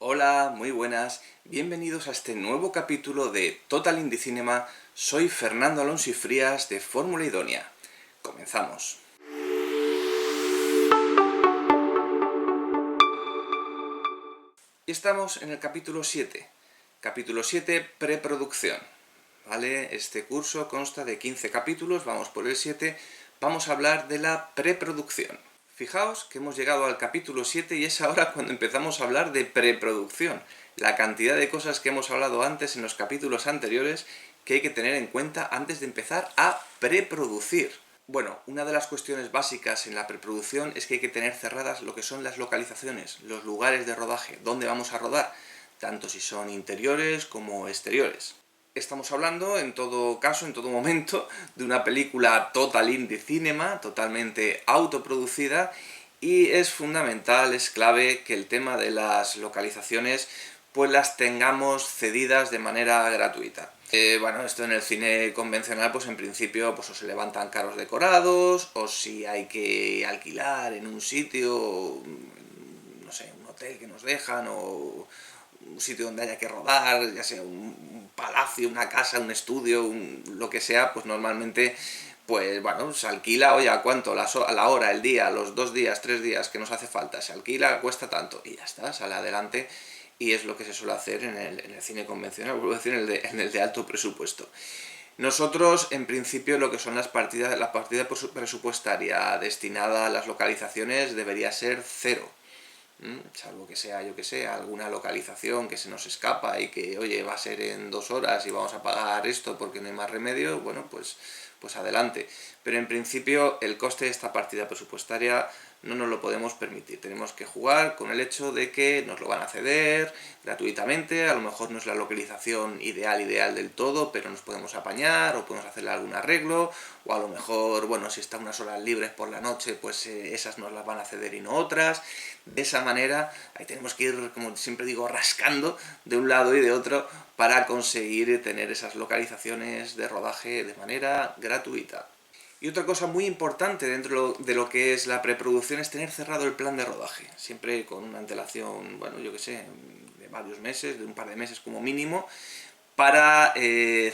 Hola, muy buenas, bienvenidos a este nuevo capítulo de Total Indie Cinema. Soy Fernando Alonso y Frías de Fórmula Idónea. Comenzamos. Y estamos en el capítulo 7. Capítulo 7, preproducción. ¿Vale? Este curso consta de 15 capítulos, vamos por el 7. Vamos a hablar de la preproducción. Fijaos que hemos llegado al capítulo 7 y es ahora cuando empezamos a hablar de preproducción. La cantidad de cosas que hemos hablado antes en los capítulos anteriores que hay que tener en cuenta antes de empezar a preproducir. Bueno, una de las cuestiones básicas en la preproducción es que hay que tener cerradas lo que son las localizaciones, los lugares de rodaje, dónde vamos a rodar, tanto si son interiores como exteriores. Estamos hablando, en todo caso, en todo momento, de una película Total Indie Cinema, totalmente autoproducida, y es fundamental, es clave que el tema de las localizaciones pues las tengamos cedidas de manera gratuita. Bueno, esto en el cine convencional, pues en principio pues o se levantan caros decorados, o si hay que alquilar en un sitio, no sé, un hotel que nos dejan, o un sitio donde haya que rodar, ya sea un palacio, una casa, un estudio, lo que sea, pues normalmente, pues bueno, se alquila, oye, ¿a cuánto? A la hora, el día, los 2 días, 3 días que nos hace falta, se alquila, cuesta tanto, y ya está, sale adelante, y es lo que se suele hacer en el cine convencional, vuelvo a decir, en el de alto presupuesto. Nosotros, en principio, lo que son la partida presupuestaria destinada a las localizaciones debería ser 0. Salvo que sea, yo que sé, alguna localización que se nos escapa y que, oye, va a ser en 2 horas y vamos a pagar esto porque no hay más remedio, bueno, pues adelante. Pero en principio el coste de esta partida presupuestaria no nos lo podemos permitir. Tenemos que jugar con el hecho de que nos lo van a ceder gratuitamente, a lo mejor no es la localización ideal del todo, pero nos podemos apañar o podemos hacerle algún arreglo, o a lo mejor, bueno, si está unas horas libres por la noche, pues esas nos las van a ceder y no otras. De esa manera, ahí tenemos que ir, como siempre digo, rascando de un lado y de otro para conseguir tener esas localizaciones de rodaje de manera gratuita. Y otra cosa muy importante dentro de lo que es la preproducción es tener cerrado el plan de rodaje, siempre con una antelación, bueno, yo que sé, de varios meses, de un par de meses como mínimo, para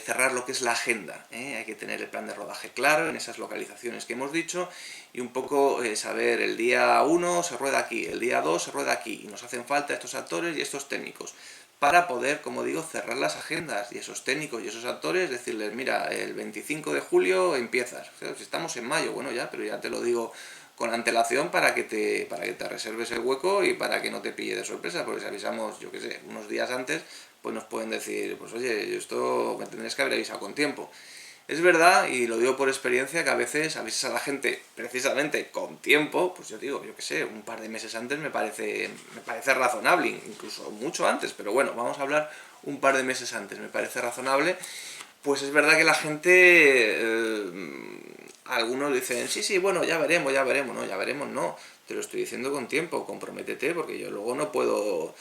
cerrar lo que es la agenda. Hay que tener el plan de rodaje claro en esas localizaciones que hemos dicho y un poco saber el día 1 se rueda aquí, el día 2 se rueda aquí y nos hacen falta estos actores y estos técnicos para poder, como digo, cerrar las agendas y esos técnicos y esos actores decirles, mira, el 25 de julio empiezas. O sea, si estamos en mayo, bueno ya, pero ya te lo digo con antelación para que te reserves el hueco y para que no te pille de sorpresa, porque si avisamos, yo qué sé, unos días antes, pues nos pueden decir, pues oye, esto me tendrías que haber avisado con tiempo. Es verdad, y lo digo por experiencia, que a veces avisas a la gente precisamente con tiempo, pues yo digo, yo qué sé, un par de meses antes me parece razonable, incluso mucho antes, pero bueno, vamos a hablar un par de meses antes, me parece razonable. Pues es verdad que la gente, algunos dicen, sí, bueno, ya veremos, no, ya veremos, no, te lo estoy diciendo con tiempo, comprométete, porque yo luego no puedo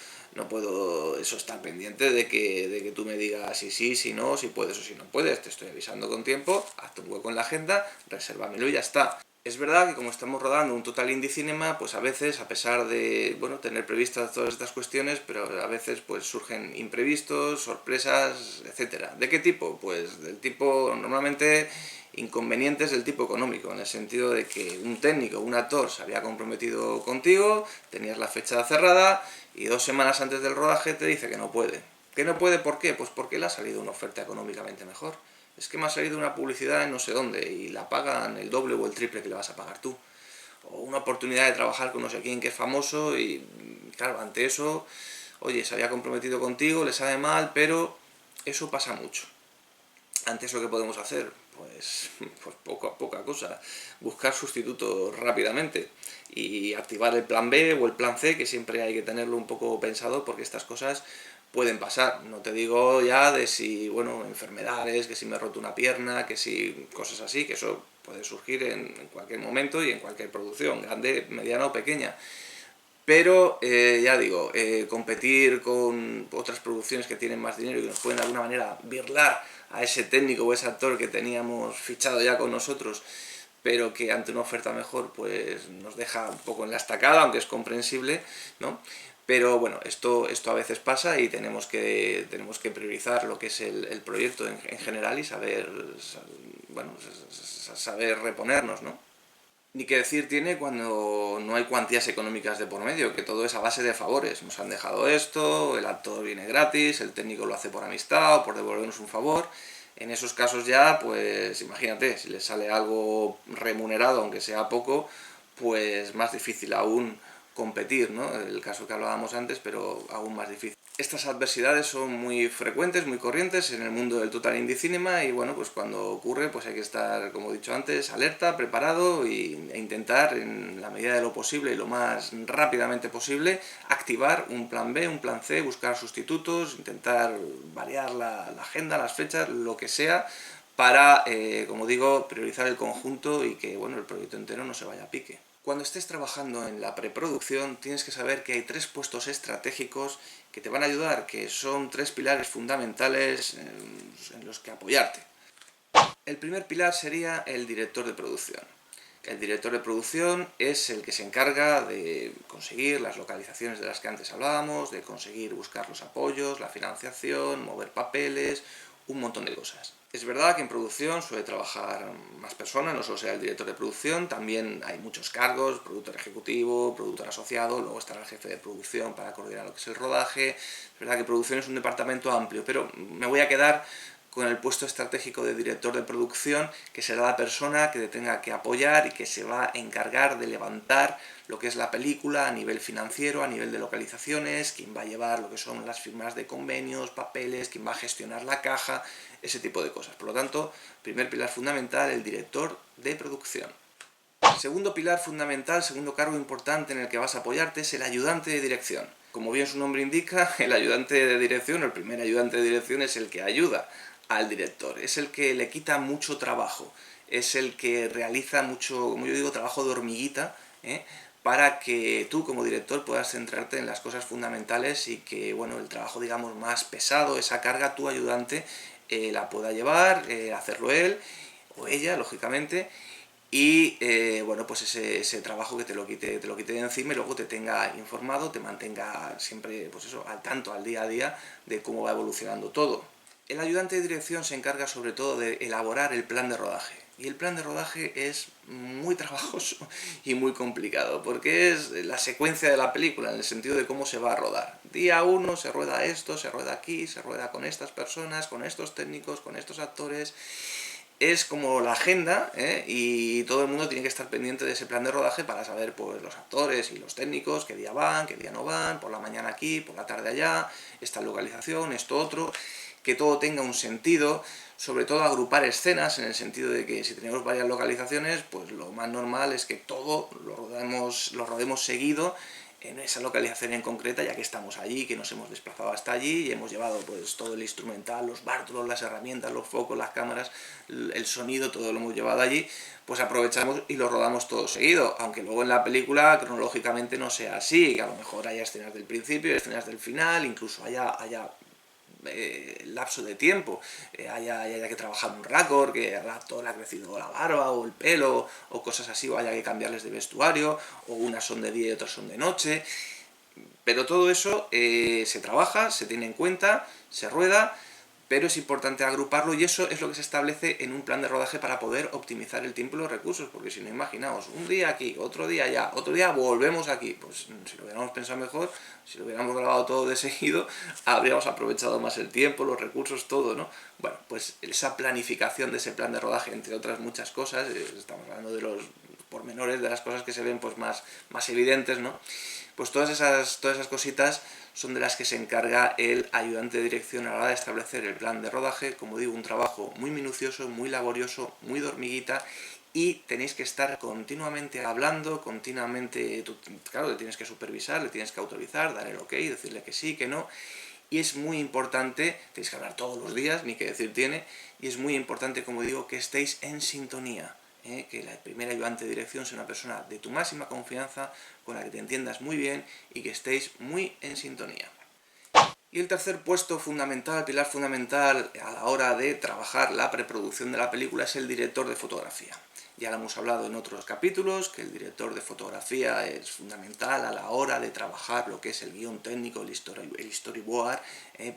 eso estar pendiente de que tú me digas si no, si puedes o si no puedes, te estoy avisando con tiempo, hazte un hueco en la agenda, resérvamelo y ya está. Es verdad que como estamos rodando un Total Indie Cinema, pues a veces, a pesar de, bueno, tener previstas todas estas cuestiones, pero a veces pues surgen imprevistos, sorpresas, etcétera. ¿De qué tipo? Pues del tipo, normalmente, inconvenientes del tipo económico, en el sentido de que un técnico, un actor se había comprometido contigo, tenías la fecha cerrada y 2 semanas antes del rodaje te dice que no puede. ¿Que no puede por qué? Pues porque le ha salido una oferta económicamente mejor. Es que me ha salido una publicidad en no sé dónde y la pagan el doble o el triple que le vas a pagar tú. O una oportunidad de trabajar con no sé quién que es famoso y claro, ante eso, oye, se había comprometido contigo, le sabe mal, pero eso pasa mucho. Ante eso, ¿qué podemos hacer? Pues poca cosa. Buscar sustitutos rápidamente y activar el plan B o el plan C, que siempre hay que tenerlo un poco pensado porque estas cosas pueden pasar. No te digo ya de si, bueno, enfermedades, que si me he roto una pierna, que si cosas así, que eso puede surgir en cualquier momento y en cualquier producción, grande, mediana o pequeña. Pero ya digo, competir con otras producciones que tienen más dinero y que nos pueden de alguna manera birlar a ese técnico o ese actor que teníamos fichado ya con nosotros, pero que ante una oferta mejor pues nos deja un poco en la estacada, aunque es comprensible, ¿no? Pero bueno, esto a veces pasa y tenemos que priorizar lo que es el proyecto en general y saber, bueno, saber reponernos, ¿no? Ni que decir tiene cuando no hay cuantías económicas de por medio, que todo es a base de favores. Nos han dejado esto, el actor viene gratis, el técnico lo hace por amistad o por devolvernos un favor. En esos casos ya, pues imagínate, si les sale algo remunerado, aunque sea poco, pues más difícil aún competir, ¿no? El caso que hablábamos antes, pero aún más difícil. Estas adversidades son muy frecuentes, muy corrientes en el mundo del Total Indie Cinema y bueno, pues cuando ocurre pues hay que estar, como he dicho antes, alerta, preparado e intentar en la medida de lo posible y lo más rápidamente posible activar un plan B, un plan C, buscar sustitutos, intentar variar la agenda, las fechas, lo que sea para, como digo, priorizar el conjunto y que bueno, el proyecto entero no se vaya a pique. Cuando estés trabajando en la preproducción tienes que saber que hay 3 puestos estratégicos que te van a ayudar, que son 3 pilares fundamentales en los que apoyarte. El primer pilar sería el director de producción. El director de producción es el que se encarga de conseguir las localizaciones de las que antes hablábamos, de conseguir buscar los apoyos, la financiación, mover papeles, un montón de cosas. Es verdad que en producción suele trabajar más personas, no solo sea el director de producción, también hay muchos cargos, productor ejecutivo, productor asociado, luego estará el jefe de producción para coordinar lo que es el rodaje. Es verdad que producción es un departamento amplio, pero me voy a quedar con el puesto estratégico de director de producción, que será la persona que te tenga que apoyar y que se va a encargar de levantar lo que es la película a nivel financiero, a nivel de localizaciones, quien va a llevar lo que son las firmas de convenios, papeles, quien va a gestionar la caja, ese tipo de cosas. Por lo tanto, primer pilar fundamental, el director de producción. Segundo pilar fundamental, segundo cargo importante en el que vas a apoyarte es el ayudante de dirección. Como bien su nombre indica, el ayudante de dirección, el primer ayudante de dirección es el que ayuda al director, es el que le quita mucho trabajo, es el que realiza mucho, como yo digo, trabajo de hormiguita, para que tú como director puedas centrarte en las cosas fundamentales y que, bueno, el trabajo, digamos, más pesado, esa carga, tu ayudante la pueda llevar, hacerlo él o ella, lógicamente, y bueno, pues ese trabajo que te lo quite de encima y luego te tenga informado, te mantenga siempre, pues eso, al tanto, al día a día de cómo va evolucionando todo. El ayudante de dirección se encarga sobre todo de elaborar el plan de rodaje. Y el plan de rodaje es muy trabajoso y muy complicado, porque es la secuencia de la película, en el sentido de cómo se va a rodar. Día 1 se rueda esto, se rueda aquí, se rueda con estas personas, con estos técnicos, con estos actores. Es como la agenda, y todo el mundo tiene que estar pendiente de ese plan de rodaje para saber pues los actores y los técnicos qué día van, qué día no van, por la mañana aquí, por la tarde allá, esta localización, esto otro, que todo tenga un sentido, sobre todo agrupar escenas en el sentido de que si tenemos varias localizaciones, pues lo más normal es que todo lo rodemos seguido en esa localización en concreta, ya que estamos allí, que nos hemos desplazado hasta allí y hemos llevado pues todo el instrumental, los bártulos, las herramientas, los focos, las cámaras, el sonido, todo lo hemos llevado allí, pues aprovechamos y lo rodamos todo seguido, aunque luego en la película cronológicamente no sea así, que a lo mejor haya escenas del principio, escenas del final, incluso haya lapso de tiempo, haya que trabajar un récord, que al actor le ha crecido la barba o el pelo o cosas así, o haya que cambiarles de vestuario, o unas son de día y otras son de noche, pero todo eso se trabaja, se tiene en cuenta, se rueda, pero es importante agruparlo y eso es lo que se establece en un plan de rodaje para poder optimizar el tiempo y los recursos, porque si no, imaginaos, un día aquí, otro día allá, otro día volvemos aquí, pues si lo hubiéramos pensado mejor, si lo hubiéramos grabado todo de seguido, habríamos aprovechado más el tiempo, los recursos, todo, ¿no? Bueno, pues esa planificación de ese plan de rodaje, entre otras muchas cosas, estamos hablando de los pormenores, de las cosas que se ven pues más evidentes, ¿no? Pues todas esas cositas son de las que se encarga el ayudante de dirección a la hora de establecer el plan de rodaje. Como digo, un trabajo muy minucioso, muy laborioso, muy de hormiguita, y tenéis que estar continuamente hablando, continuamente, tú, claro, le tienes que supervisar, le tienes que autorizar, dar el ok, decirle que sí, que no, y es muy importante, tenéis que hablar todos los días, ni que decir tiene, y es muy importante, como digo, que estéis en sintonía. Que la primera ayudante de dirección sea una persona de tu máxima confianza, con la que te entiendas muy bien y que estéis muy en sintonía. Y el tercer puesto fundamental, pilar fundamental a la hora de trabajar la preproducción de la película es el director de fotografía. Ya lo hemos hablado en otros capítulos, que el director de fotografía es fundamental a la hora de trabajar lo que es el guión técnico, el storyboard,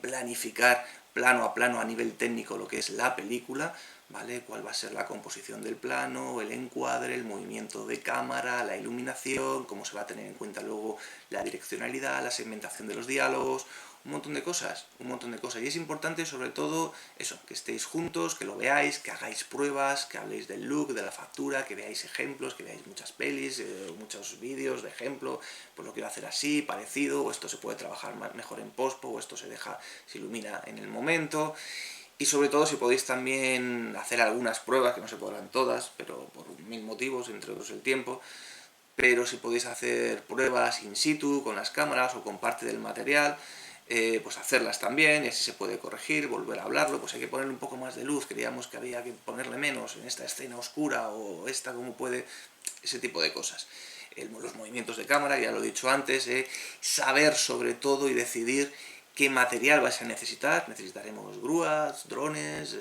planificar plano a plano a nivel técnico lo que es la película, ¿vale? Cuál va a ser la composición del plano, el encuadre, el movimiento de cámara, la iluminación, cómo se va a tener en cuenta luego la direccionalidad, la segmentación de los diálogos, un montón de cosas, un montón de cosas. Y es importante sobre todo eso, que estéis juntos, que lo veáis, que hagáis pruebas, que habléis del look, de la factura, que veáis ejemplos, que veáis muchas pelis, muchos vídeos de ejemplo, pues lo quiero hacer así, parecido, o esto se puede trabajar mejor en pospo, o esto se ilumina en el momento. Y sobre todo si podéis también hacer algunas pruebas, que no se podrán todas, pero por mil motivos, entre otros el tiempo, pero si podéis hacer pruebas in situ con las cámaras o con parte del material, pues hacerlas también, y así se puede corregir, volver a hablarlo, pues hay que ponerle un poco más de luz, creíamos que había que ponerle menos en esta escena oscura o esta como puede, ese tipo de cosas. Los movimientos de cámara, ya lo he dicho antes, saber sobre todo y decidir qué material vais a necesitar. Necesitaremos grúas, drones,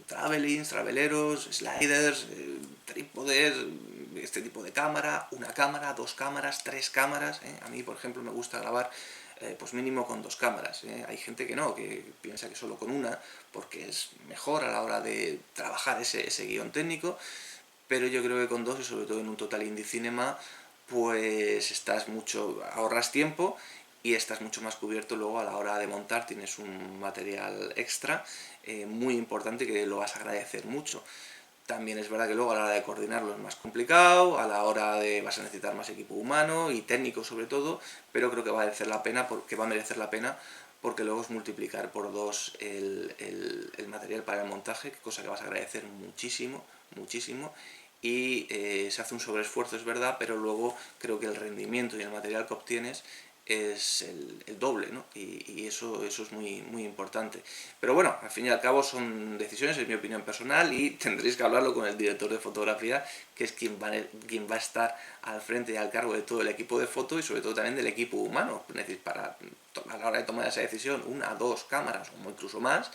traveleros, sliders, trípodes, este tipo de cámara, una cámara, dos cámaras, tres cámaras. A mí, por ejemplo, me gusta grabar pues mínimo con dos cámaras. Hay gente que no, que piensa que solo con una, porque es mejor a la hora de trabajar ese guión técnico, pero yo creo que con dos, y sobre todo en un Total Indie Cinema, pues ahorras tiempo y estás mucho más cubierto luego a la hora de montar, tienes un material extra muy importante que lo vas a agradecer mucho. También es verdad que luego a la hora de coordinarlo es más complicado, a la hora de vas a necesitar más equipo humano y técnico sobre todo, pero creo que va a merecer la pena porque luego es multiplicar por dos el material para el montaje, cosa que vas a agradecer muchísimo, muchísimo, y se hace un sobreesfuerzo, es verdad, pero luego creo que el rendimiento y el material que obtienes es el doble, ¿no? Y eso es muy, muy importante. Pero bueno, al fin y al cabo son decisiones, es mi opinión personal y tendréis que hablarlo con el director de fotografía, que es quien va a estar al frente y al cargo de todo el equipo de foto y sobre todo también del equipo humano. Para a la hora de tomar esa decisión, una, dos cámaras o incluso más,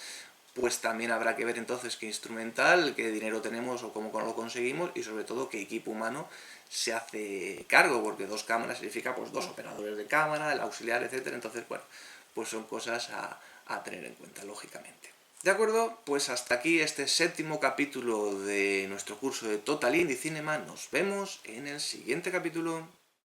pues también habrá que ver entonces qué instrumental, qué dinero tenemos o cómo lo conseguimos y sobre todo qué equipo humano se hace cargo, porque dos cámaras significa pues dos operadores de cámara, el auxiliar, etcétera. Entonces, bueno, pues son cosas a tener en cuenta, lógicamente. De acuerdo, pues hasta aquí este séptimo capítulo de nuestro curso de Total Indie Cinema. Nos vemos en el siguiente capítulo.